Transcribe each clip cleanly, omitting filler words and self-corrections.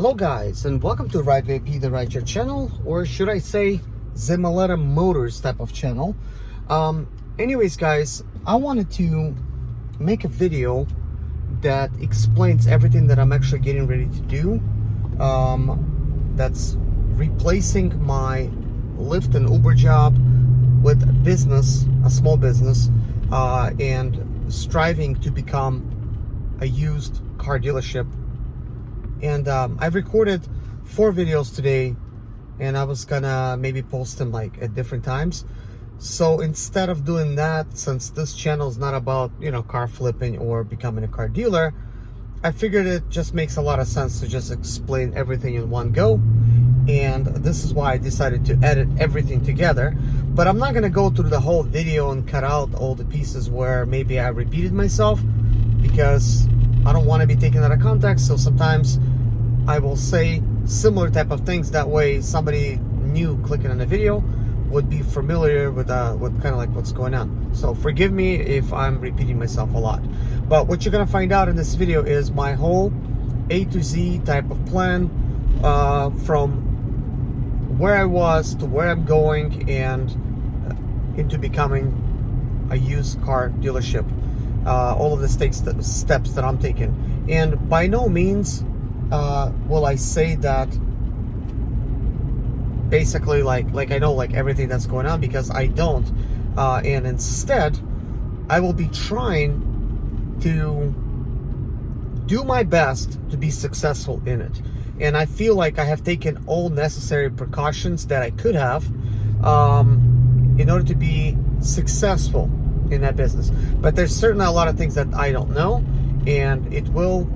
Hello guys, and welcome to Ride VP, the Rideshare channel, or should I say Zimaleta Motors type of channel. Anyways guys, I wanted to make a video that explains everything that I'm actually getting ready to do. That's replacing my Lyft and Uber job with a business, a small business, and striving to become a used car dealership. And I've recorded 4 videos today, and I was gonna maybe post them like at different times. So instead of doing that, since this channel is not about, car flipping or becoming a car dealer, I figured it just makes a lot of sense to just explain everything in one go. And this is why I decided to edit everything together. But I'm not gonna go through the whole video and cut out all the pieces where maybe I repeated myself, because I don't want to be taken out of context. So sometimes I will say similar type of things, that way somebody new clicking on the video would be familiar with kind of like what's going on. So forgive me if I'm repeating myself a lot, but what you're gonna find out in this video is my whole A to Z type of plan, from where I was to where I'm going and into becoming a used car dealership. All of the steps that I'm taking, and by no means will I say that basically like I know like everything that's going on, because I don't, and instead I will be trying to do my best to be successful in it. And I feel like I have taken all necessary precautions that I could have in order to be successful in that business. But there's certainly a lot of things that I don't know, and it will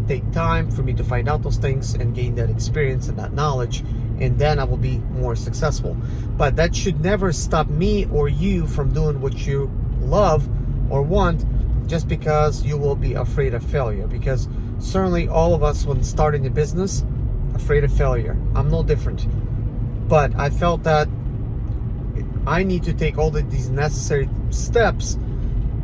take time for me to find out those things and gain that experience and that knowledge, and then I will be more successful. But that should never stop me or you from doing what you love or want, just because you will be afraid of failure. Because certainly all of us, when starting a business, afraid of failure. I'm no different. But I felt that I need to take all these necessary steps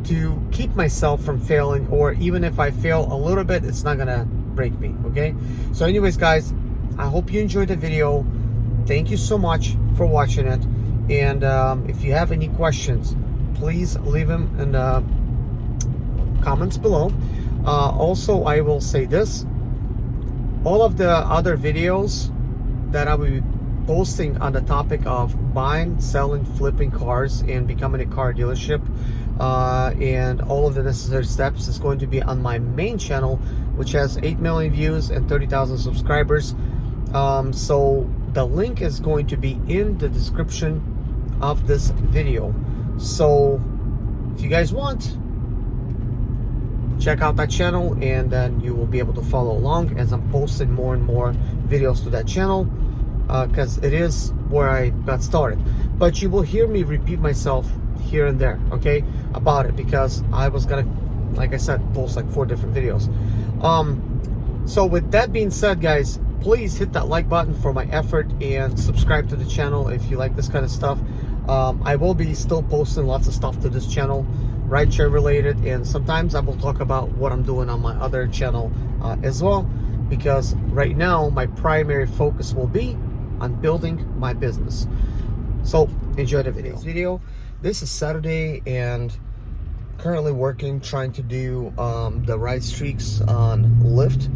to keep myself from failing, or even if I fail a little bit, it's not gonna break me, okay? So anyways guys, I hope you enjoyed the video. Thank you so much for watching it. And if you have any questions, please leave them in the comments below. Also, I will say this, all of the other videos that I will be posting on the topic of buying, selling, flipping cars and becoming a car dealership, and all of the necessary steps, is going to be on my main channel, which has 8 million views and 30,000 subscribers. So the link is going to be in the description of this video. So if you guys want, check out that channel, and then you will be able to follow along as I'm posting more and more videos to that channel, because it is where I got started. But you will hear me repeat myself here and there, okay, about it, because I was gonna, like I said, post like 4 different videos. So with that being said guys, please hit that like button for my effort, and subscribe to the channel if you like this kind of stuff. I will be still posting lots of stuff to this channel, rideshare related, and sometimes I will talk about what I'm doing on my other channel as well, because right now my primary focus will be on building my business. So enjoy the video. This is Saturday, and currently working, trying to do the ride streaks on Lyft.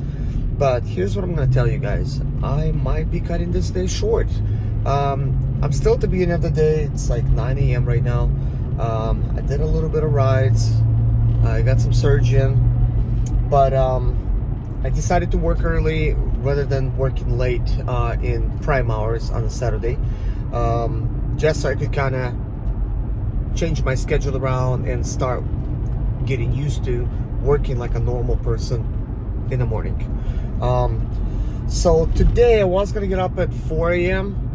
But here's what I'm gonna tell you guys, I might be cutting this day short. I'm still at the beginning of the day. It's like 9 a.m. right now. I did a little bit of rides, I got some surge in, but I decided to work early rather than working late in prime hours on a Saturday, just so I could kind of change my schedule around and start getting used to working like a normal person in the morning. So today I was gonna get up at 4 a.m.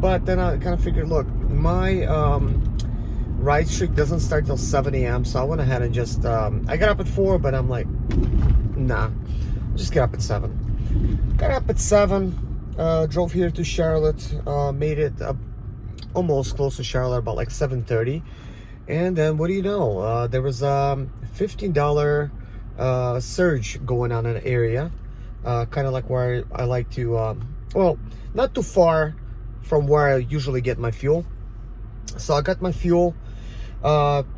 But then I kind of figured, look, my ride streak doesn't start till 7 a.m. So I went ahead and just I got up at 4, but I'm like, nah, just get up at 7. Got up at 7, drove here to Charlotte, made it almost close to Charlotte, about like 7:30. And then what do you know, there was $15 surge going on in the area. kind of like where I like to, well, not too far from where I usually get my fuel. So I got my fuel,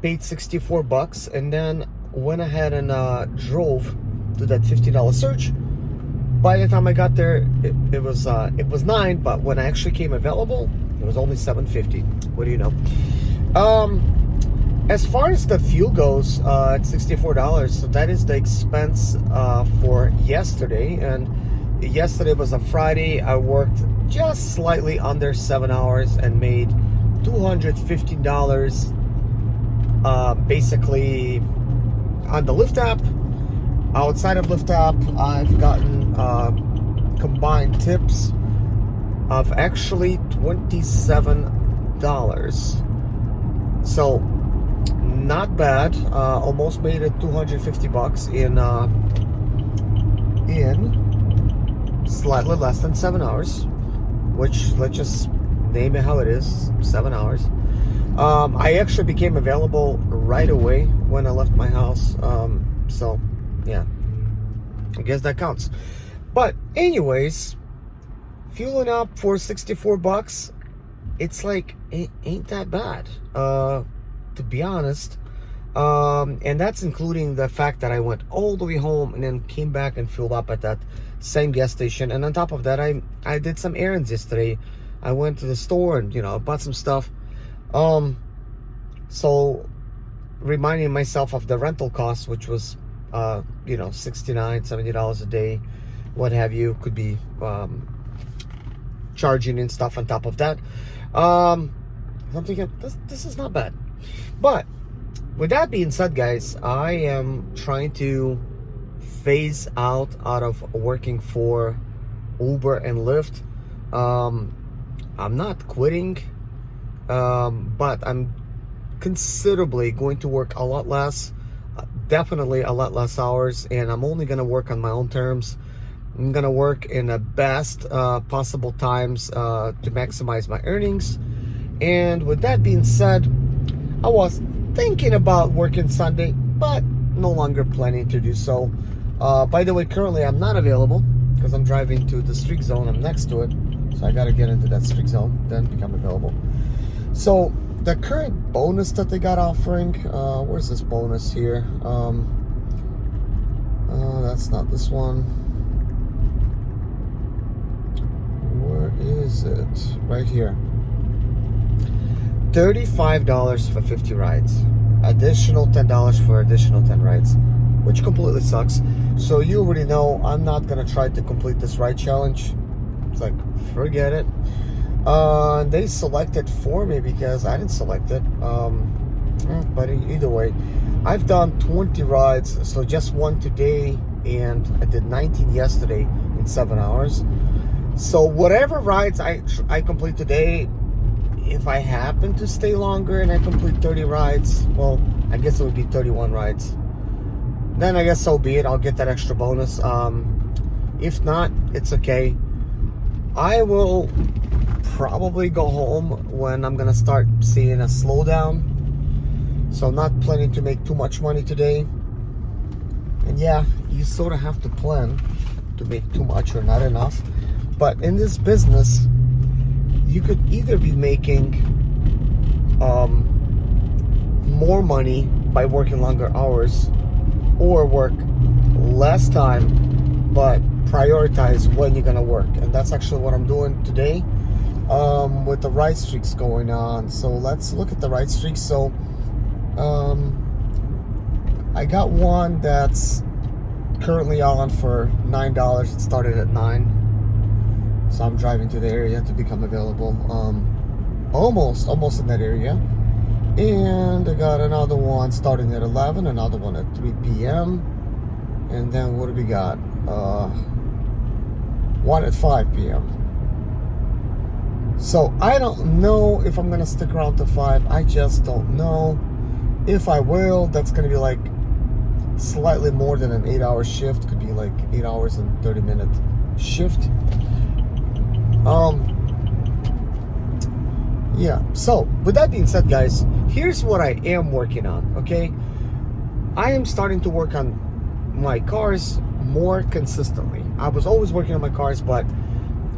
paid 64 bucks, and then went ahead and drove to that $50 surge. By the time I got there, it was 9, but when I actually came available, it was only 7.50. What do you know? As far as the fuel goes, it's $64. So that is the expense for yesterday. And yesterday was a Friday. I worked just slightly under 7 hours and made $215 basically on the Lyft app. Outside of Lyft app, I've gotten combined tips of actually $27. So not bad. Almost made it 250 bucks in slightly less than 7 hours, which, let's just name it how it is, 7 hours. I actually became available right away when I left my house. So yeah, I guess that counts. But anyways, fueling up for 64 bucks, it's like, it ain't that bad, to be honest. And that's including the fact that I went all the way home and then came back and filled up at that same gas station. And on top of that, I did some errands yesterday. I went to the store and, bought some stuff. So reminding myself of the rental costs, which was $69, $70 a day, what have you, could be charging and stuff on top of that. I'm thinking this is not bad. But with that being said, guys, I am trying to phase out of working for Uber and Lyft. I'm not quitting, but I'm considerably going to work a lot less, definitely a lot less hours, and I'm only going to work on my own terms. I'm going to work in the best possible times to maximize my earnings. And with that being said, I was thinking about working Sunday, but no longer planning to do so. By the way, currently I'm not available because I'm driving to the streak zone. I'm next to it, so I got to get into that streak zone, then become available. So the current bonus that they got offering, where's this bonus here? That's not this one. Where is it? Right here. $35 for 50 rides. Additional $10 for additional 10 rides, which completely sucks. So you already know I'm not gonna try to complete this ride challenge. It's like, forget it. They selected for me because I didn't select it. But either way, I've done 20 rides, so just one today, and I did 19 yesterday in 7 hours. So whatever rides I complete today, if I happen to stay longer and I complete 30 rides, well, I guess it would be 31 rides. Then I guess so be it. I'll get that extra bonus. If not, it's okay. I will probably go home when I'm gonna start seeing a slowdown. So I'm not planning to make too much money today. And yeah, you sort of have to plan to make too much or not enough. But in this business, you could either be making more money by working longer hours, or work less time but prioritize when you're gonna work. And that's actually what I'm doing today with the ride streaks going on. So let's look at the ride streaks. So I got one that's currently on for $9. It started at 9. So I'm driving to the area to become available. Almost in that area. And I got another one starting at 11, another one at 3 p.m. And then what do we got? One at 5 p.m. So I don't know if I'm gonna stick around to 5. I just don't know. If I will, that's gonna be like slightly more than an 8-hour shift. Could be like 8 hours and 30-minute shift. Yeah, so with that being said, guys, here's what I am working on. Okay, I am starting to work on my cars more consistently. I was always working on my cars, but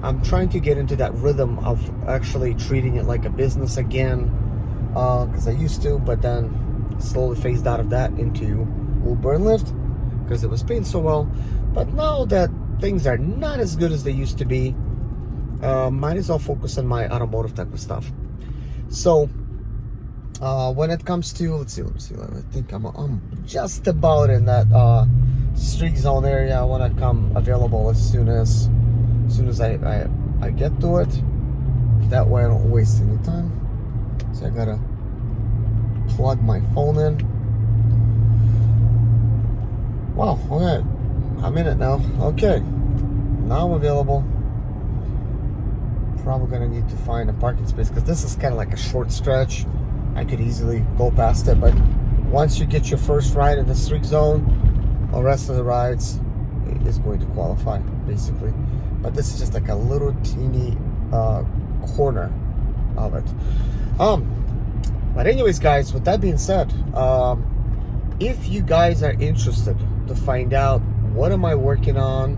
I'm trying to get into that rhythm of actually treating it like a business again, because I used to, but then slowly phased out of that into Uber and Lyft because it was paying so well. But now that things are not as good as they used to be, might as well focus on my automotive type of stuff. So when it comes to, let's see, I think I'm just about in that street zone area. I want to come available as soon as I get to it. That way I don't waste any time. So I gotta plug my phone in. Wow, okay, I'm in it now. Okay, now I'm available. Probably gonna need to find a parking space because this is kind of like a short stretch. I could easily go past it, but once you get your first ride in the street zone, the rest of the rides is going to qualify, basically. But this is just like a little teeny corner of it. But anyways, guys, with that being said, if you guys are interested to find out what am I working on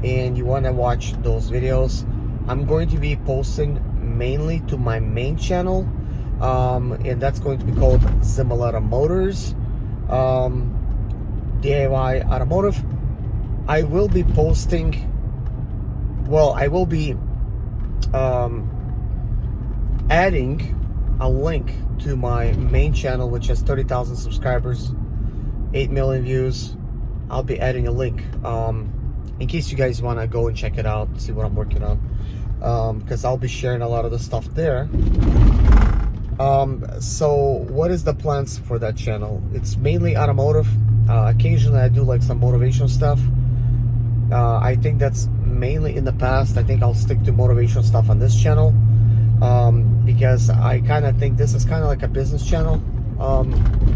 and you want to watch those videos, I'm going to be posting mainly to my main channel, and that's going to be called Zimaleta Motors, DIY Automotive. I will be posting, I will be adding a link to my main channel, which has 30,000 subscribers, 8 million views. I'll be adding a link in case you guys want to go and check it out, see what I'm working on, because I'll be sharing a lot of the stuff there. So what is the plans for that channel? It's mainly automotive. Occasionally I do like some motivational stuff. I think that's mainly in the past. I think I'll stick to motivational stuff on this channel, because I kind of think this is kind of like a business channel,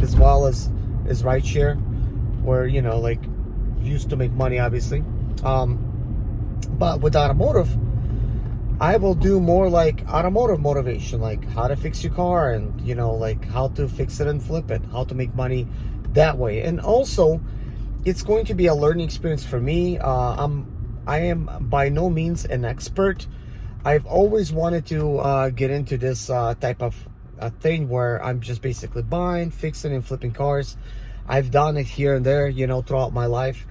as well as Rideshare, where, you know, like, used to make money, obviously. But with automotive, I will do more like automotive motivation, like how to fix your car, and, you know, like how to fix it and flip it, how to make money that way. And also, it's going to be a learning experience for me. I am by no means an expert. I've always wanted to get into this type of thing where I'm just basically buying, fixing, and flipping cars. I've done it here and there, you know, throughout my life,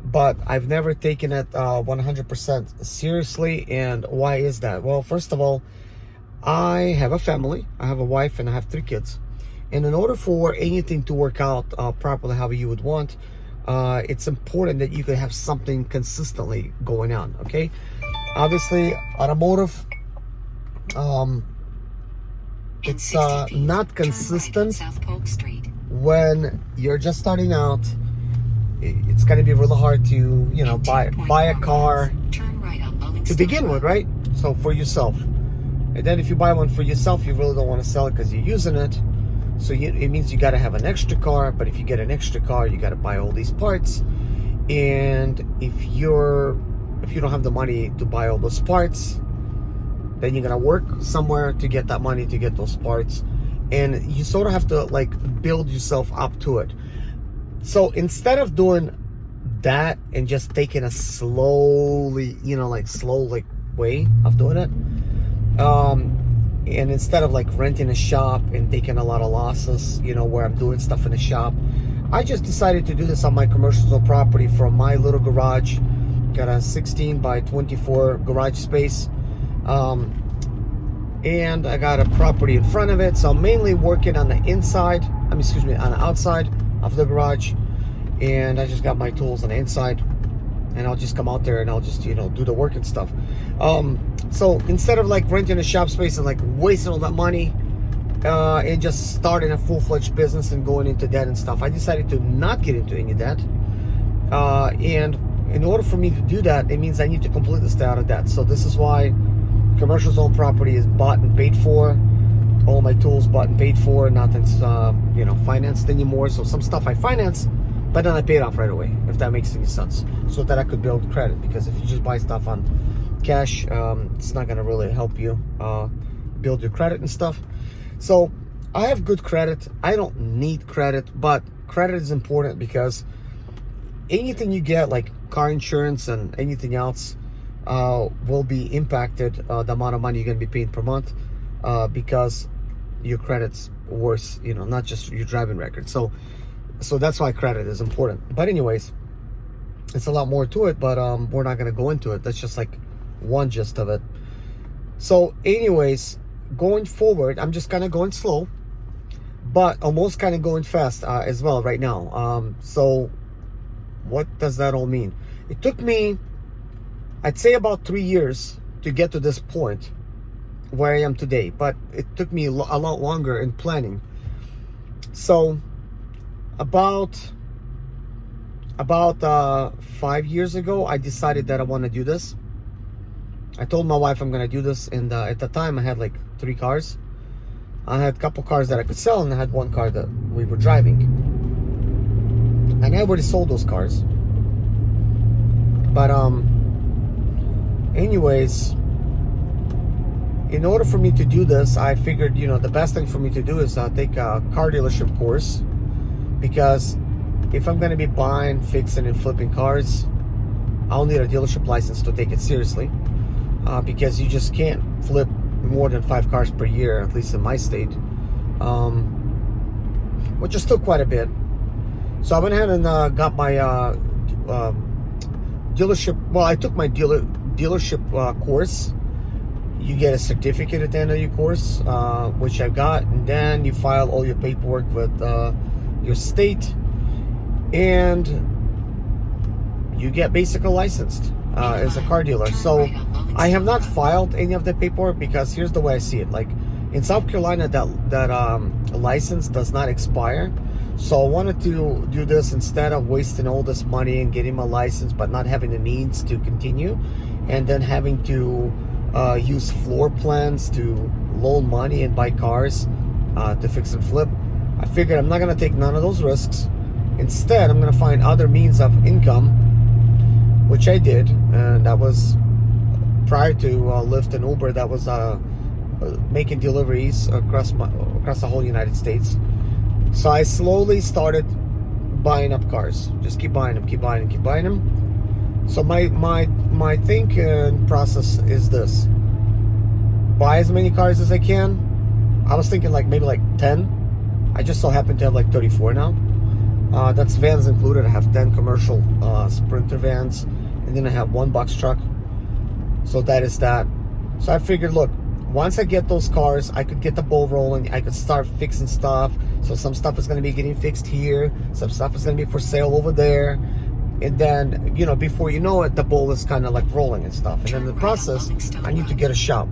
but I've never taken it 100% seriously. And why is that? Well, first of all, I have a family. I have a wife and I have 3 kids. And in order for anything to work out properly how you would want, it's important that you can have something consistently going on, okay? Obviously, automotive, it's not consistent. When you're just starting out, it's going to be really hard to, you know, buy a car to begin with, right? So for yourself. And then if you buy one for yourself, you really don't want to sell it because you're using it. So it means you got to have an extra car. But if you get an extra car, you got to buy all these parts. And if you don't have the money to buy all those parts, then you're gonna work somewhere to get that money to get those parts, and you sort of have to like build yourself up to it. So instead of doing that and just taking a slowly, you know, like slow like way of doing it, and instead of like renting a shop and taking a lot of losses, you know, where I'm doing stuff in the shop, I just decided to do this on my commercial zone property from my little garage. Got a 16 by 24 garage space, and I got a property in front of it. So I'm mainly working on the inside, on the outside of the garage, and I just got my tools on the inside, and I'll just come out there and I'll just, you know, do the work and stuff. So instead of like renting a shop space and like wasting all that money and just starting a full-fledged business and going into debt and stuff, I decided to not get into any debt. And in order for me to do that, it means I need to completely stay out of debt. So this is why commercial zone property is bought and paid for. All my tools bought and paid for. Nothing's you know, financed anymore. So some stuff I finance, but then I pay it off right away, if that makes any sense, so that I could build credit. Because if you just buy stuff on cash, it's not gonna really help you build your credit and stuff. So I have good credit. I don't need credit, but credit is important because anything you get, like car insurance and anything else, will be impacted, the amount of money you're going to be paying per month, because your credit's worse, not just your driving record. So that's why credit is important. But anyways, it's a lot more to it, but we're not going to go into it. That's just like one gist of it. So anyways, going forward, I'm just kind of going slow, but almost kind of going fast as well right now. So what does that all mean? It took me, I'd say, about 3 years to get to this point where I am today, but it took me a lot longer in planning. So about 5 years ago, I decided that I want to do this. I told my wife I'm going to do this, and at the time I had like 3 cars. I had a couple cars that I could sell, and I had one car that we were driving. And I already sold those cars. But anyways, in order for me to do this, I figured, the best thing for me to do is take a car dealership course, because if I'm going to be buying, fixing, and flipping cars, I'll need a dealership license to take it seriously, because you just can't flip more than 5 cars per year, at least in my state, which is still quite a bit. So I went ahead and got my dealership. Well, I took my dealership course. You get a certificate at the end of your course, which I got, and then you file all your paperwork with your state, and you get basically licensed as a car dealer. So I have not filed any of the paperwork, because here's the way I see it. Like in South Carolina, that license does not expire. So I wanted to do this instead of wasting all this money and getting my license but not having the means to continue, and then having to use floor plans to loan money and buy cars to fix and flip. I figured I'm not going to take none of those risks. Instead, I'm going to find other means of income, which I did, and that was prior to Lyft and Uber. That was making deliveries across the whole United States. So I slowly started buying up cars. Just keep buying them. So my thinking process is this: buy as many cars as I can. I was thinking maybe 10. I just so happen to have 34 now. That's vans included. I have 10 commercial Sprinter vans, and then I have 1 box truck. So that is that. So I figured, look, once I get those cars, I could get the ball rolling. I could start fixing stuff. So some stuff is going to be getting fixed here. Some stuff is going to be for sale over there. And then, before you know it, the ball is kind of rolling and stuff. And then in the process, I need to get a shop.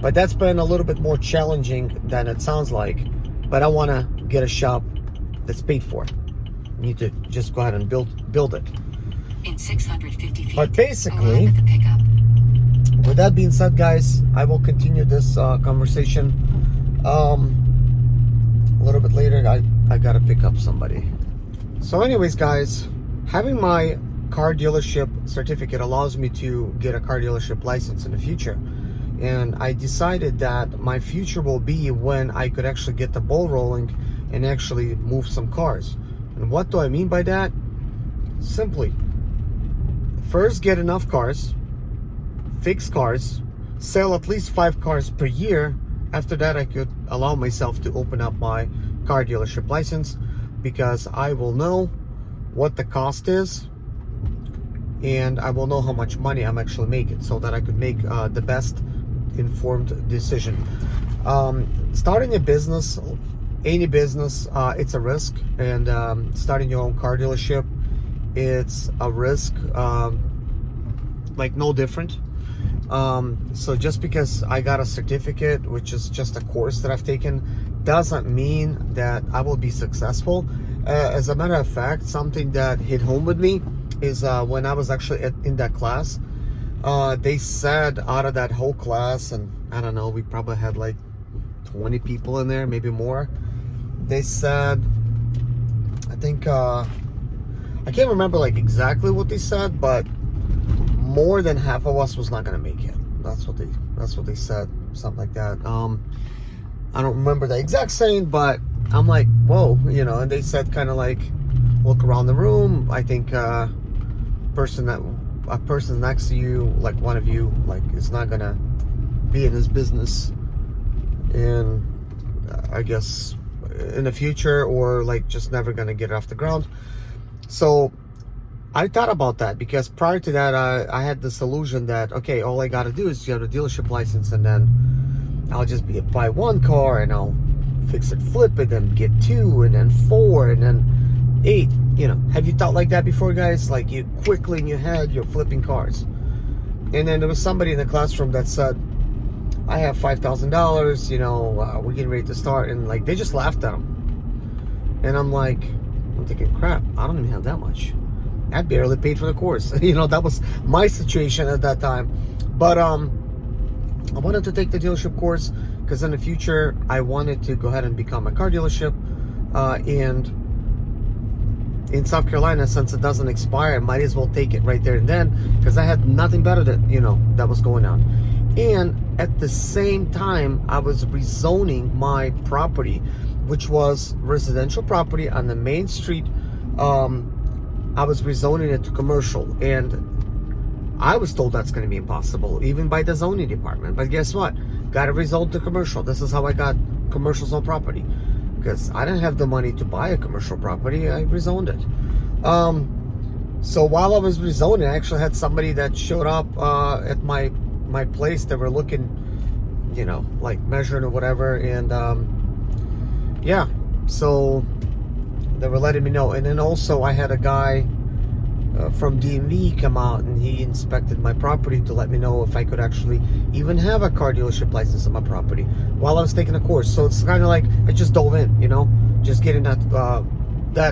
But that's been a little bit more challenging than it sounds like. But I want to get a shop that's paid for. I need to just go ahead and build it. In 650 feet, but basically, arrive at the pickup. With that being said, guys, I will continue this conversation a little bit later. I gotta pick up somebody. So anyways, guys, having my car dealership certificate allows me to get a car dealership license in the future. And I decided that my future will be when I could actually get the ball rolling and actually move some cars. And what do I mean by that? Simply, first get enough cars, fix cars, sell at least 5 cars per year. After that, I could allow myself to open up my car dealership license, because I will know what the cost is, and I will know how much money I'm actually making, so that I could make the best informed decision. Starting a business, any business, it's a risk, and starting your own car dealership, it's a risk no different. So just because I got a certificate, which is just a course that I've taken, doesn't mean that I will be successful. As a matter of fact, something that hit home with me is when I was actually in that class, they said out of that whole class, and I don't know, we probably had 20 people in there, maybe more. They said, I think, I can't remember exactly what they said, but more than half of us was not gonna make it. That's what they said, something like that. I don't remember the exact saying, but I'm like, whoa, and they said kind of look around the room. I think a person next to you, like one of you, like is not gonna be in his business, and I guess in the future, or like just never gonna get it off the ground. So I thought about that, because prior to that, I had this illusion that, okay, all I gotta do is get a dealership license, and then I'll just buy one car, and I'll fix it, flip it, and get 2, and then 4, and then 8. You know, have you thought like that before, guys? Like, you quickly in your head, you're flipping cars. And then there was somebody in the classroom that said, I have $5,000, you know, we're getting ready to start, and like, they just laughed at them. And I'm thinking, crap, I don't even have that much. I barely paid for the course. You know, that was my situation at that time. But I wanted to take the dealership course because in the future I wanted to go ahead and become a car dealership. And in South Carolina, since it doesn't expire, I might as well take it right there and then, because I had nothing better that was going on. And at the same time, I was rezoning my property, which was residential property on the main street. I was rezoning it to commercial, and I was told that's going to be impossible, even by the zoning department. But guess what? Got it rezoned to commercial. This is how I got commercial zone property, because I didn't have the money to buy a commercial property. I rezoned it. So while I was rezoning, I actually had somebody that showed up at my place. They were looking, you know, like measuring or whatever, and yeah, so they were letting me know. And then also I had a guy from DMV come out, and he inspected my property to let me know if I could actually even have a car dealership license on my property while I was taking a course. So it's kind of like I just dove in, you know, just getting that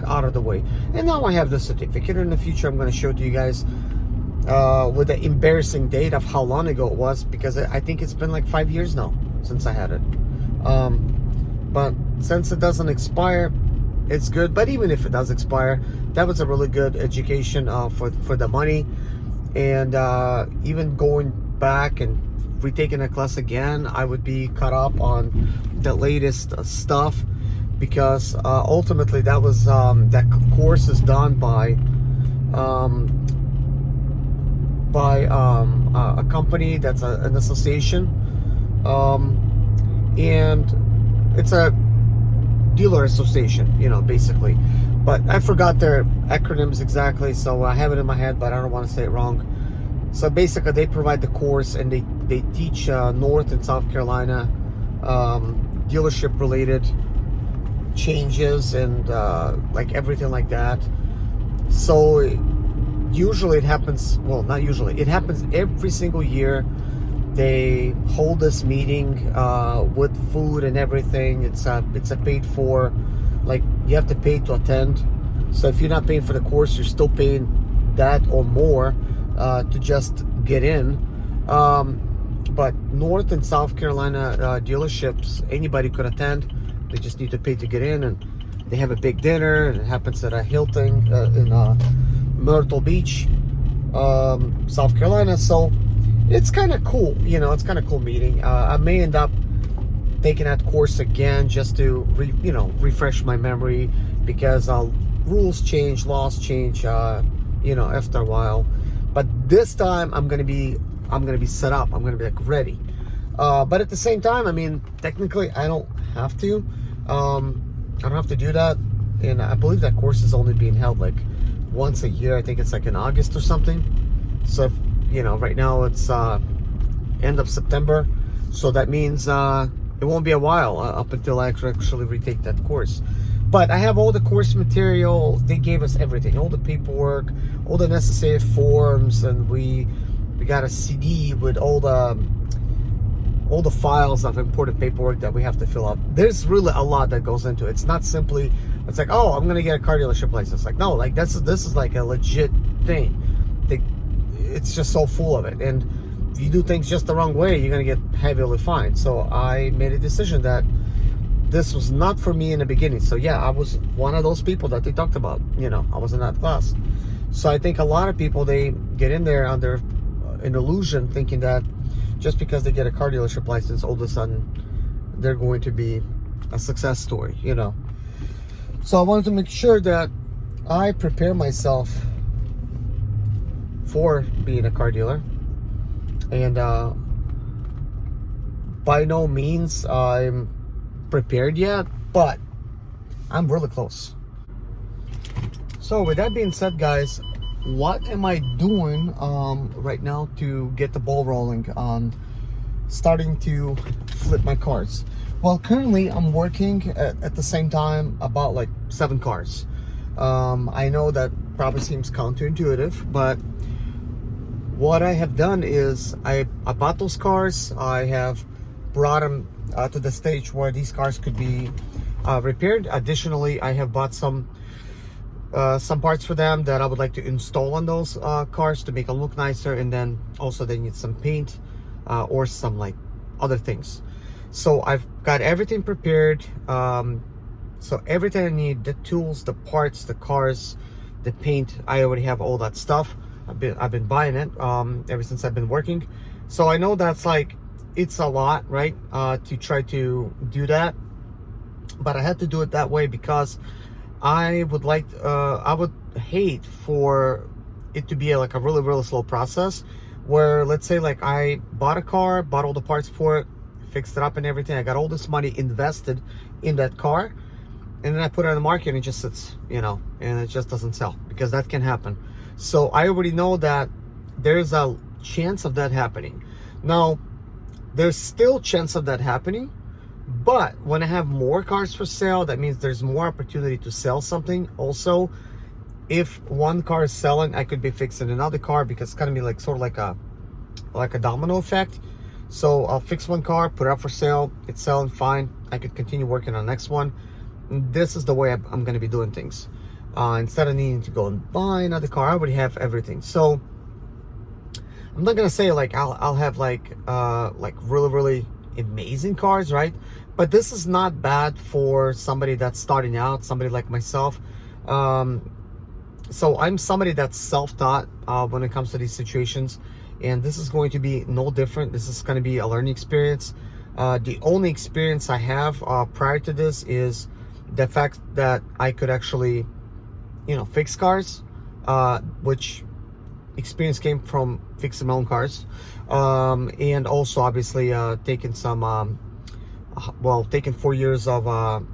out of the way. And now I have the certificate. In the future, I'm going to show it to you guys with the embarrassing date of how long ago it was, because I think it's been like 5 years now since I had it. But since it doesn't expire, it's good. But even if it does expire, that was a really good education for the money. And even going back and retaking a class again, I would be caught up on the latest stuff, because ultimately that was that course is done by a company that's an association, and it's a dealer association, you know, basically. But I forgot their acronyms exactly, so I have it in my head, but I don't want to say it wrong. So basically, they provide the course, and they teach North and South Carolina dealership related changes and like everything like that. So usually it happens, well, not usually, it happens every single year. They hold this meeting with food and everything. It's a paid for, like, you have to pay to attend. So if you're not paying for the course, you're still paying that or more to just get in. But North and South Carolina dealerships, anybody could attend. They just need to pay to get in, and they have a big dinner, and it happens at a Hilton in Myrtle Beach, South Carolina. So it's kind of cool, you know. It's kind of cool meeting. I may end up taking that course again just to refresh my memory, because rules change, laws change, you know, after a while. But this time I'm gonna be set up. I'm gonna be like ready. But at the same time, I mean, technically I don't have to. I don't have to do that, and I believe that course is only being held like once a year. I think it's like in August or something. So if, you know, right now it's end of September, so that means it won't be a while up until I actually retake that course. But I have all the course material. They gave us everything, all the paperwork, all the necessary forms, and we got a CD with all the files of important paperwork that we have to fill out. There's really a lot that goes into it. It's not simply, it's like, oh, I'm gonna get a car dealership license. Like, no, like this is like a legit thing. It's just so full of it, and if you do things just the wrong way, you're gonna get heavily fined. So I made a decision that this was not for me in the beginning. So yeah, I was one of those people that they talked about. You know, I was in that class. So I think a lot of people, they get in there under an illusion, thinking that just because they get a car dealership license, all of a sudden they're going to be a success story, you know. So I wanted to make sure that I prepare myself for being a car dealer, and by no means I'm prepared yet, but I'm really close. So with that being said, guys, what am I doing right now to get the ball rolling on starting to flip my cars? Well, currently I'm working at the same time about like 7 cars. I know that probably seems counterintuitive, but what I have done is I bought those cars. I have brought them to the stage where these cars could be repaired. Additionally, I have bought some parts for them that I would like to install on those cars to make them look nicer, and then also they need some paint or some like other things. So I've got everything prepared. So everything I need, the tools, the parts, the cars, the paint, I already have all that stuff. I've been buying it ever since I've been working. So I know that's like, it's a lot, right? To try to do that, but I had to do it that way because I would hate for it to be like a really, really slow process where, let's say, like I bought a car, bought all the parts for it, fixed it up and everything. I got all this money invested in that car, and then I put it on the market and it just sits, and it just doesn't sell, because that can happen. So I already know that there's a chance of that happening. Now, there's still chance of that happening, but when I have more cars for sale, that means there's more opportunity to sell something. Also, if one car is selling, I could be fixing another car, because it's gonna be like sort of like a domino effect. So I'll fix one car, put it up for sale, it's selling fine, I could continue working on the next one. This is the way I'm going to be doing things. Instead of needing to go and buy another car, I already have everything. So I'm not going to say like I'll have like really, really amazing cars, right? But this is not bad for somebody that's starting out, somebody like myself. So I'm somebody that's self-taught when it comes to these situations, and this is going to be no different. This is going to be a learning experience. The only experience I have prior to this is the fact that I could actually, fix cars, which experience came from fixing my own cars, and also obviously taking some, taking 4 years of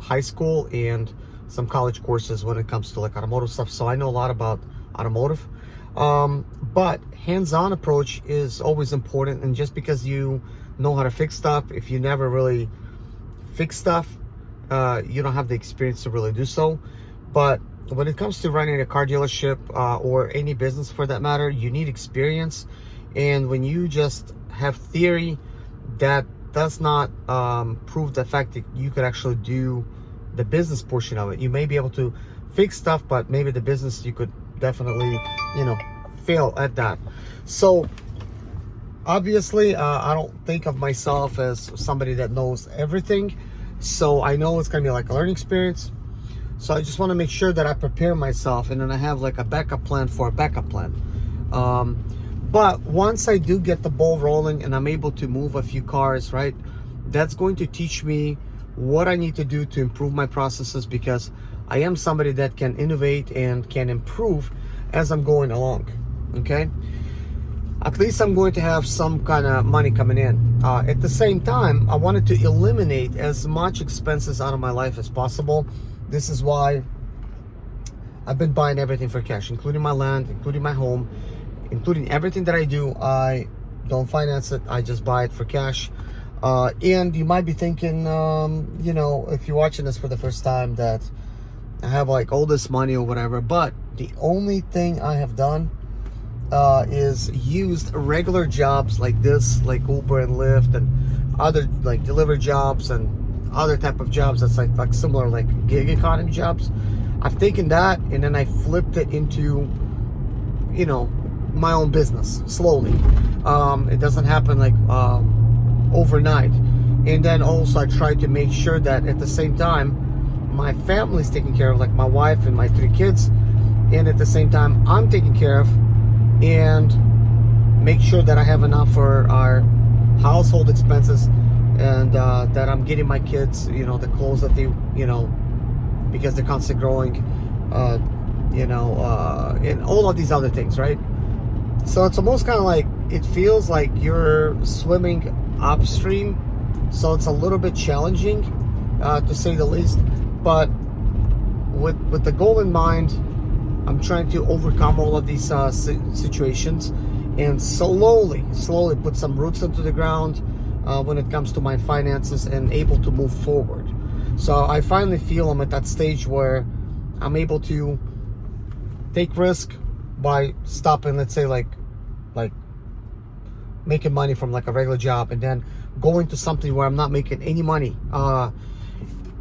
high school and some college courses when it comes to like automotive stuff. So I know a lot about automotive, but hands-on approach is always important. And just because you know how to fix stuff, if you never really fix stuff, you don't have the experience to really do so. But when it comes to running a car dealership or any business for that matter, you need experience. And when you just have theory, that does not prove the fact that you could actually do the business portion of it. You may be able to fix stuff, but maybe the business, you could definitely, fail at that. So obviously, I don't think of myself as somebody that knows everything. So I know it's gonna be like a learning experience. So I just want to make sure that I prepare myself, and then I have like a backup plan for a backup plan. But once I do get the ball rolling and I'm able to move a few cars, right, that's going to teach me what I need to do to improve my processes, because I am somebody that can innovate and can improve as I'm going along. Okay, at least I'm going to have some kind of money coming in. At the same time, I wanted to eliminate as much expenses out of my life as possible. This is why I've been buying everything for cash, including my land, including my home, including everything that I do. I don't finance it, I just buy it for cash. And you might be thinking, if you're watching this for the first time, that I have like all this money or whatever, but the only thing I have done is used regular jobs like this, like Uber and Lyft and other like delivery jobs and other type of jobs that's like similar, like gig economy jobs. I've taken that and then I flipped it into, my own business slowly. It doesn't happen like overnight. And then also I try to make sure that at the same time my family's taken care of, like my wife and my 3 kids, and at the same time I'm taken care of, and make sure that I have enough for our household expenses, and that I'm getting my kids, the clothes that they, because they're constantly growing, and all of these other things, right? So it's almost kind of like, it feels like you're swimming upstream, so it's a little bit challenging, to say the least. But with the goal in mind, I'm trying to overcome all of these situations and slowly put some roots into the ground when it comes to my finances and able to move forward. So I finally feel I'm at that stage where I'm able to take risk by stopping, let's say, like making money from like a regular job, and then going to something where I'm not making any money, and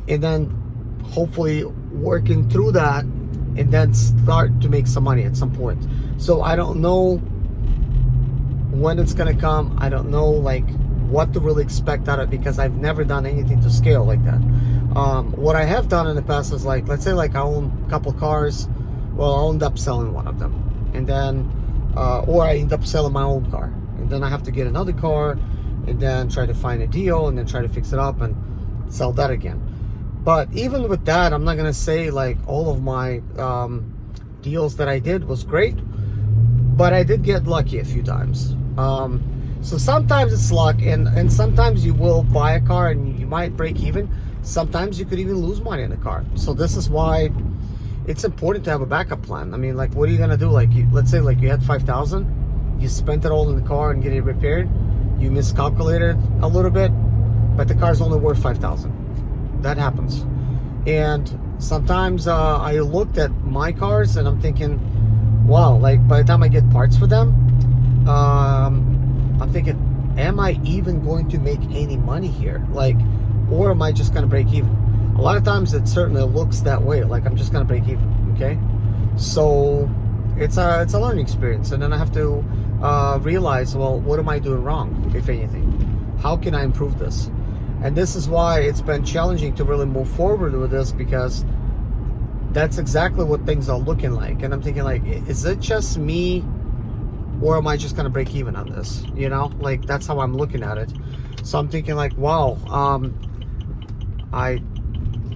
then hopefully working through that, and then start to make some money at some point. So I don't know when it's gonna come. I don't know like what to really expect out of it, because I've never done anything to scale like that. What I have done in the past is, like, let's say like I own a couple cars. Well, I'll end up selling one of them, and then or I end up selling my own car, and then I have to get another car, and then try to find a deal, and then try to fix it up and sell that again. But even with that, I'm not gonna say like all of my deals that I did was great, but I did get lucky a few times. So sometimes it's luck, and sometimes you will buy a car and you might break even. Sometimes you could even lose money in the car. So this is why it's important to have a backup plan. I mean, like, what are you gonna do? Like, let's say like you had 5,000, you spent it all in the car and get it repaired. You miscalculated a little bit, but the car's only worth 5,000. That happens. And sometimes I looked at my cars and I'm thinking, wow, like by the time I get parts for them, I'm thinking, am I even going to make any money here? Like, or am I just gonna break even? A lot of times it certainly looks that way, like I'm just gonna break even, okay? So it's a learning experience, and then I have to realize, well, what am I doing wrong, if anything? How can I improve this? And this is why it's been challenging to really move forward with this, because that's exactly what things are looking like. And I'm thinking, like, is it just me, or am I just gonna break even on this? Like, that's how I'm looking at it. So I'm thinking like, wow, I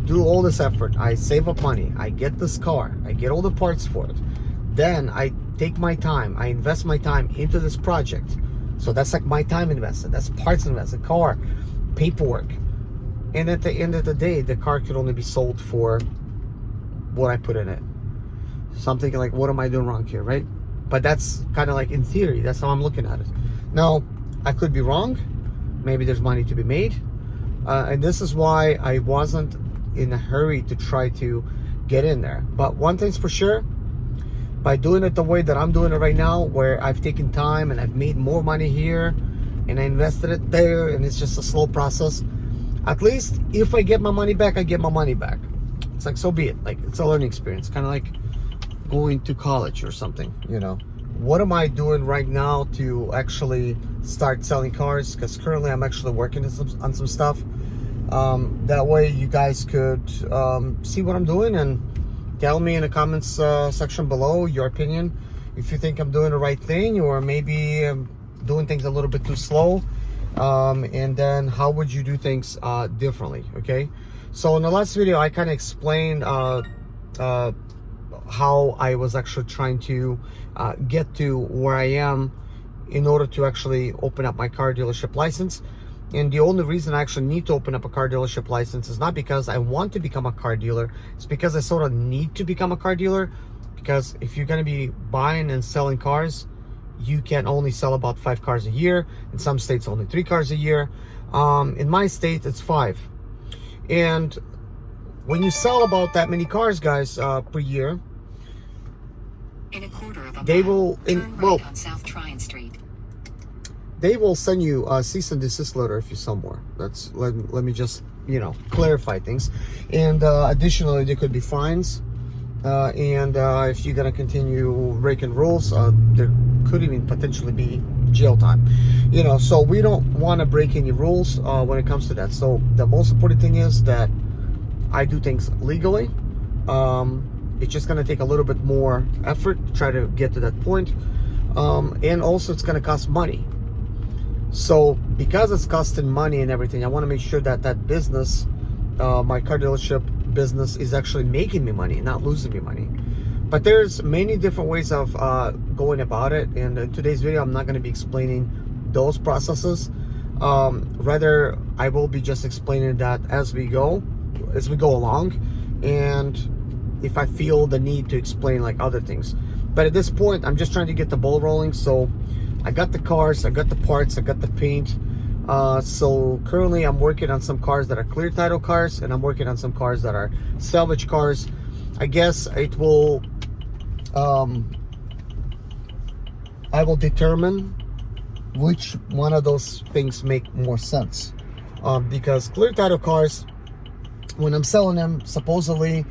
do all this effort, I save up money, I get this car, I get all the parts for it, then I take my time, I invest my time into this project. So that's like my time invested, that's parts invested, car, paperwork, and at the end of the day, the car could only be sold for what I put in it. So I'm thinking like, what am I doing wrong here, right? But that's kind of like, in theory, that's how I'm looking at it. Now, I could be wrong. Maybe there's money to be made, and this is why I wasn't in a hurry to try to get in there. But one thing's for sure, by doing it the way that I'm doing it right now, where I've taken time and I've made more money here and I invested it there, and it's just a slow process, at least if I get my money back, I get my money back. It's like, so be it. Like, it's a learning experience, kind of like going to college or something. What am I doing right now to actually start selling cars? Because currently I'm actually working on some stuff. That way you guys could see what I'm doing, and tell me in the comments section below your opinion, if you think I'm doing the right thing, or maybe I'm doing things a little bit too slow, and then how would you do things differently, okay? So in the last video, I kind of explained how I was actually trying to get to where I am in order to actually open up my car dealership license. And the only reason I actually need to open up a car dealership license is not because I want to become a car dealer. It's because I sort of need to become a car dealer, because if you're going to be buying and selling cars, you can only sell about 5 cars a year. In some states, only 3 cars a year. In my state, it's 5. And when you sell about that many cars, guys, per year, in a quarter of a they mile, will, turn right on South Tryon Street. they will send you a cease and desist letter if you sell more. That's, let me just, clarify things. And additionally, there could be fines. And if you're gonna continue breaking rules, there could even potentially be jail time. So we don't want to break any rules when it comes to that. So the most important thing is that I do things legally. It's just gonna take a little bit more effort to try to get to that point, and also it's gonna cost money. So because it's costing money and everything, I want to make sure that that business, my car dealership business, is actually making me money, not losing me money. But there's many different ways of going about it, and in today's video I'm not going to be explaining those processes. Rather, I will be just explaining that as we go along, and if I feel the need to explain like other things. But at this point, I'm just trying to get the ball rolling. So I got the cars, I got the parts, I got the paint. So currently I'm working on some cars that are clear title cars, and I'm working on some cars that are salvage cars. I guess it will I will determine which one of those things make more sense, because clear title cars, when I'm selling them, supposedly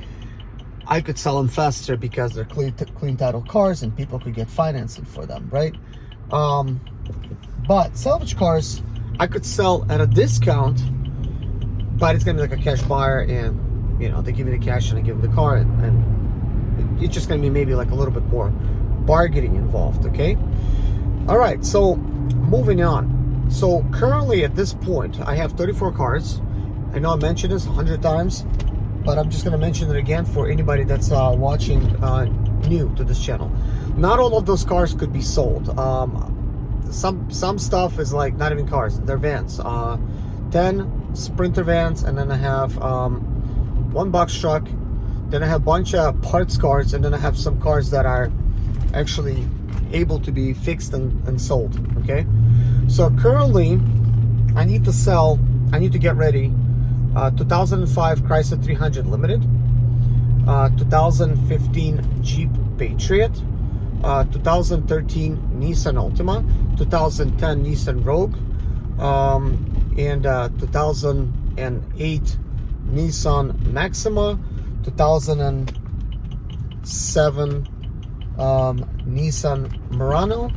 I could sell them faster because they're clean title cars and people could get financing for them, right? But salvage cars I could sell at a discount, but it's gonna be like a cash buyer, and they give me the cash and I give them the car, and it's just gonna be maybe like a little bit more bargaining involved. Okay, all right, so moving on. So currently at this point I have 34 cars. I know I mentioned this 100 times, but I'm just gonna mention it again for anybody that's watching new to this channel. Not all of those cars could be sold. Some stuff is like not even cars, they're vans. 10 Sprinter vans, and then I have one box truck, then I have a bunch of parts cars, and then I have some cars that are actually able to be fixed and sold. Okay, so currently I need to get ready 2005 Chrysler 300 Limited, 2015 Jeep Patriot, 2013 Nissan Altima, 2010 Nissan Rogue, and 2008 Nissan Maxima, 2007 Nissan Murano,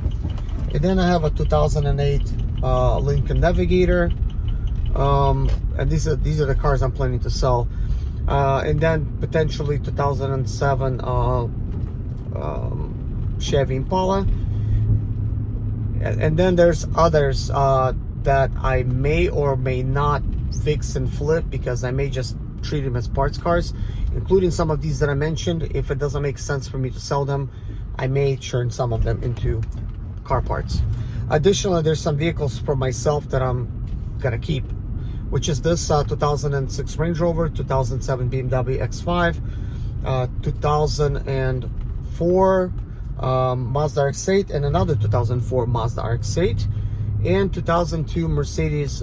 and then I have a 2008 Lincoln Navigator, and these are the cars I'm planning to sell, and then potentially 2007 Chevy Impala, and then there's others that I may or may not fix and flip, because I may just treat them as parts cars, including some of these that I mentioned. If it doesn't make sense for me to sell them, I may turn some of them into car parts. Additionally, there's some vehicles for myself that I'm gonna keep, which is this 2006 Range Rover, 2007 BMW X5, 2004 Mazda RX-8, and another 2004 Mazda RX-8, and 2002 Mercedes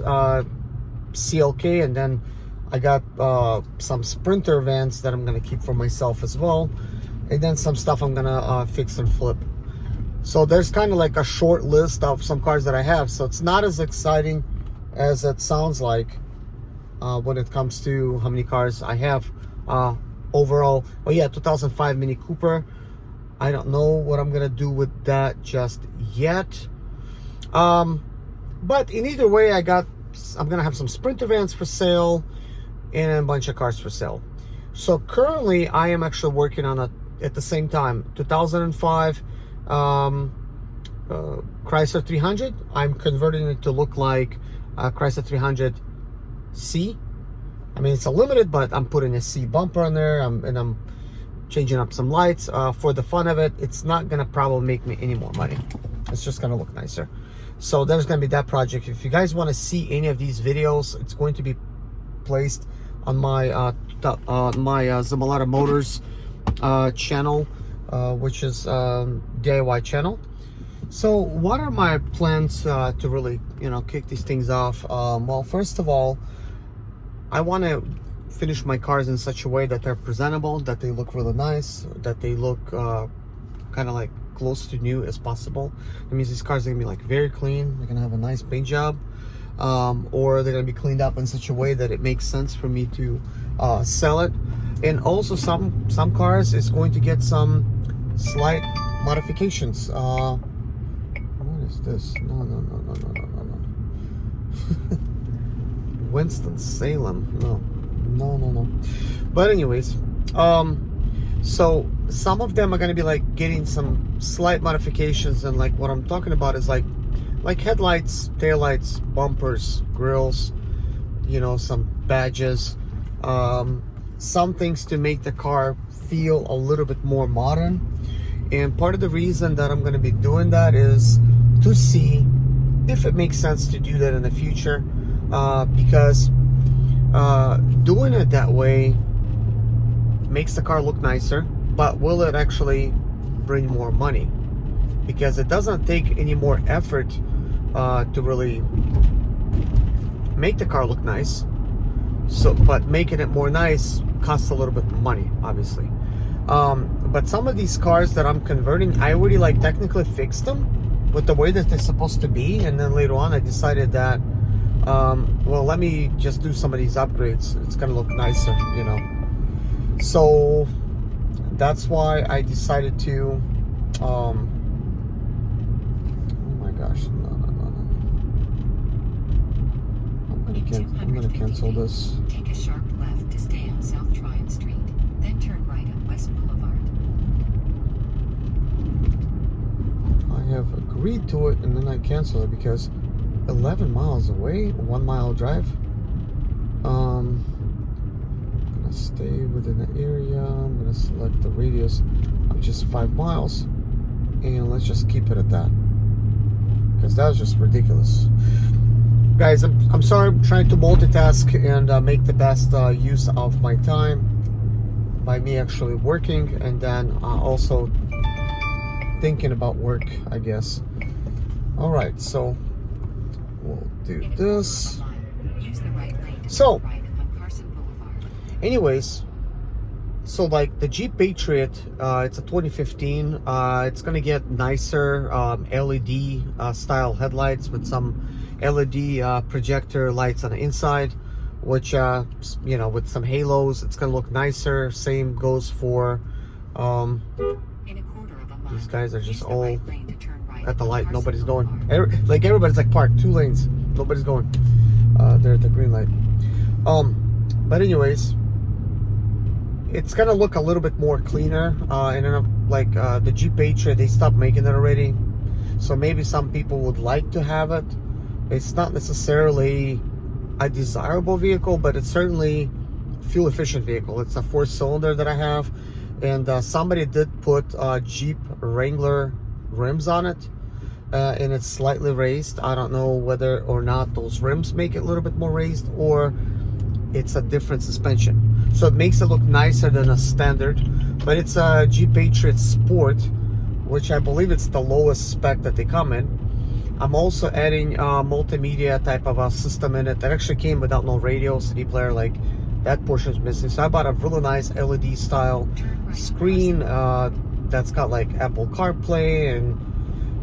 CLK, and then I got some Sprinter vans that I'm gonna keep for myself as well, and then some stuff I'm gonna fix and flip. So there's kind of like a short list of some cars that I have. So it's not as exciting as it sounds like when it comes to how many cars I have overall. Oh yeah, 2005 Mini Cooper. I don't know what I'm gonna do with that just yet. But in either way, I'm gonna have some Sprinter vans for sale and a bunch of cars for sale. So currently I am actually working on at the same time 2005 Chrysler 300. I'm converting it to look like Chrysler 300C. I mean, it's a limited, but I'm putting a C bumper on there, and I'm changing up some lights for the fun of it. It's not gonna probably make me any more money. It's just gonna look nicer. So there's gonna be that project. If you guys want to see any of these videos, it's going to be placed on my Zimaleta Motors channel, which is DIY channel. So what are my plans to really kick these things off? Well, first of all, I want to finish my cars in such a way that they're presentable, that they look really nice, that they look kind of like close to new as possible. That means these cars are gonna be like very clean, they're gonna have a nice paint job, or they're gonna be cleaned up in such a way that it makes sense for me to sell it. And also some cars is going to get some slight modifications. What is this? No. Winston-Salem. No. But anyways, so some of them are going to be like getting some slight modifications, and like what I'm talking about is like headlights, taillights, bumpers, grills, some badges, some things to make the car feel a little bit more modern. And part of the reason that I'm going to be doing that is to see if it makes sense to do that in the future, because doing it that way makes the car look nicer, but will it actually bring more money? Because it doesn't take any more effort to really make the car look nice. So, but making it more nice costs a little bit of money, obviously. But some of these cars that I'm converting, I already like technically fixed them with the way that they're supposed to be, and then later on I decided that, well, let me just do some of these upgrades. It's gonna look nicer, you know. So that's why I decided to. Oh my gosh, no. I'm gonna cancel this. Take a sharp left to stay on South Tryon Street, then turn right on West Boulevard. I have agreed to it and then I cancel it because 11 miles away, 1 mile drive. I'm gonna stay within the area. I'm gonna select the radius of just 5 miles, and let's just keep it at that, because that was just ridiculous. Guys, I'm sorry, I'm trying to multitask and make the best use of my time by me actually working and then also thinking about work, I guess. All right, so we'll do this. So, anyways, so like the Jeep Patriot, it's a 2015. It's gonna get nicer LED style headlights with some LED projector lights on the inside, which you know, with some halos, it's gonna look nicer. Same goes for these guys are just all at the light. Nobody's going. Like everybody's like parked 2 lanes. Nobody's going. They're at the green light. But anyways, it's gonna look a little bit more cleaner. And like the Jeep Patriot, they stopped making it already. So maybe some people would like to have it. It's not necessarily a desirable vehicle, but it's certainly a fuel efficient vehicle. It's a 4-cylinder that I have, and somebody did put Jeep Wrangler rims on it, and it's slightly raised. I don't know whether or not those rims make it a little bit more raised, or it's a different suspension. So it makes it look nicer than a standard, but it's a Jeep Patriot Sport, which I believe it's the lowest spec that they come in. I'm also adding multimedia type of a system in it that actually came without no radio, CD player, like that portion is missing. So I bought a really nice LED style screen that's got like Apple CarPlay and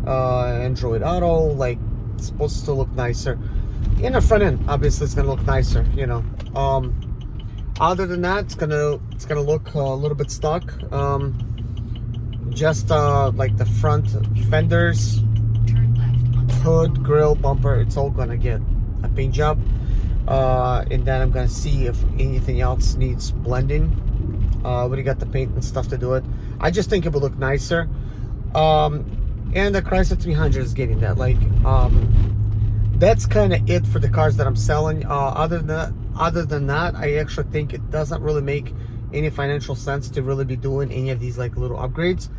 Android Auto. Like, it's supposed to look nicer. In the front end, obviously it's gonna look nicer, you know. Other than that, it's gonna look a little bit stock. Just like the front fenders, hood, grill, bumper, it's all gonna get a paint job, and then I'm gonna see if anything else needs blending. We already got the paint and stuff to do it. I just think it would look nicer, and the Chrysler 300 is getting that. Like, that's kind of it for the cars that I'm selling. Other than that, I actually think it doesn't really make any financial sense to really be doing any of these like little upgrades,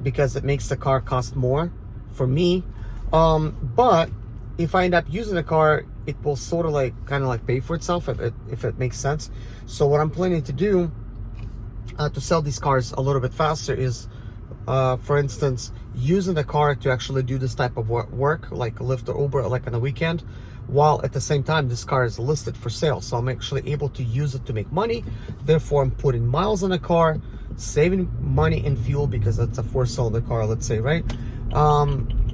because it makes the car cost more for me. But if I end up using the car, it will sort of like kind of like pay for itself if it makes sense. So what I'm planning to do to sell these cars a little bit faster is, for instance, using the car to actually do this type of work, like Lyft or Uber, like on the weekend, while at the same time this car is listed for sale. So I'm actually able to use it to make money. Therefore, I'm putting miles on the car, saving money in fuel because it's a 4-cylinder car, let's say, right?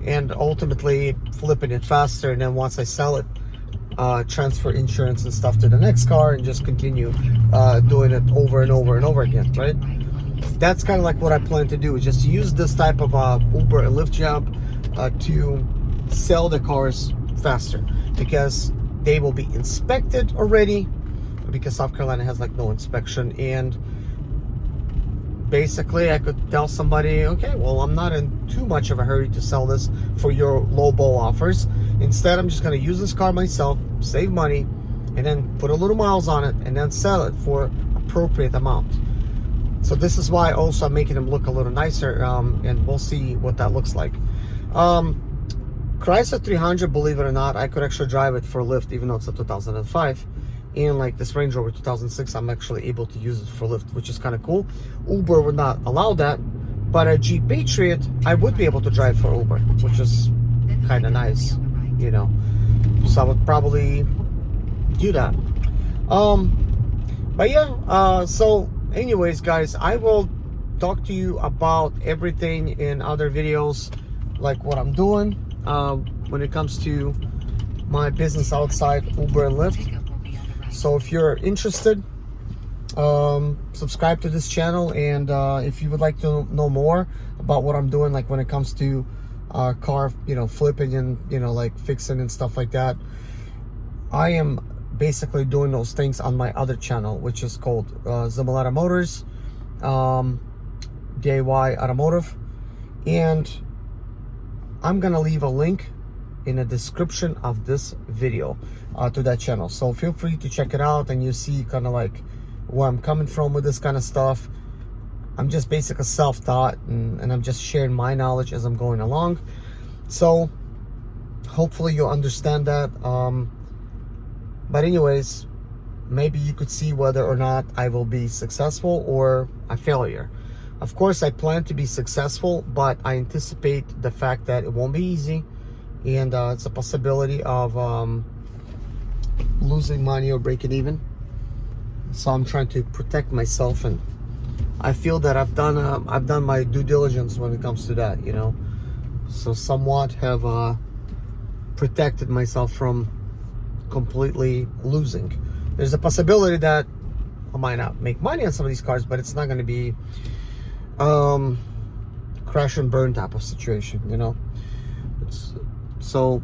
And ultimately flipping it faster. And then once I sell it, transfer insurance and stuff to the next car and just continue doing it over and over and over again, right? That's kind of like what I plan to do, is just use this type of Uber and Lyft job to sell the cars faster, because they will be inspected already, because South Carolina has like no inspection. And basically I could tell somebody, okay, well, I'm not in too much of a hurry to sell this for your low ball offers. Instead, I'm just going to use this car myself, save money, and then put a little miles on it, and then sell it for appropriate amount. So this is why also I'm making them look a little nicer, and we'll see what that looks like. Chrysler 300, believe it or not, I could actually drive it for Lyft, even though it's a 2005. And like this Range Rover 2006, I'm actually able to use it for Lyft, which is kind of cool. Uber would not allow that, but a Jeep Patriot, I would be able to drive for Uber, which is kind of nice, you know. So I would probably do that. But yeah, so anyways, guys, I will talk to you about everything in other videos, like what I'm doing when it comes to my business outside Uber and Lyft. So if you're interested, subscribe to this channel, and if you would like to know more about what I'm doing, like when it comes to car, you know, flipping and, you know, like fixing and stuff like that, I am basically doing those things on my other channel, which is called Zimaleta Motors, DIY Automotive, and I'm gonna leave a link in the description of this video to that channel. So feel free to check it out, and you see kind of like where I'm coming from with this kind of stuff. I'm just basically self-taught, and I'm just sharing my knowledge as I'm going along. So hopefully you'll understand that. But anyways, maybe you could see whether or not I will be successful or a failure. Of course, I plan to be successful, but I anticipate the fact that it won't be easy, and it's a possibility of losing money or breaking even. So I'm trying to protect myself, and I feel that I've done my due diligence when it comes to that, you know. So somewhat have protected myself from completely losing. There's a possibility that I might not make money on some of these cars, but it's not going to be crash and burn type of situation, you know. So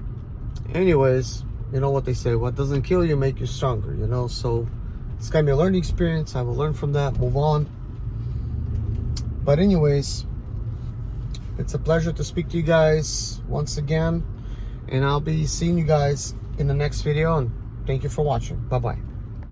anyways, you know what they say, what doesn't kill you make you stronger, you know. So it's gonna be a learning experience. I will learn from that, move on. But anyways, it's a pleasure to speak to you guys once again, and I'll be seeing you guys in the next video, and thank you for watching. Bye bye.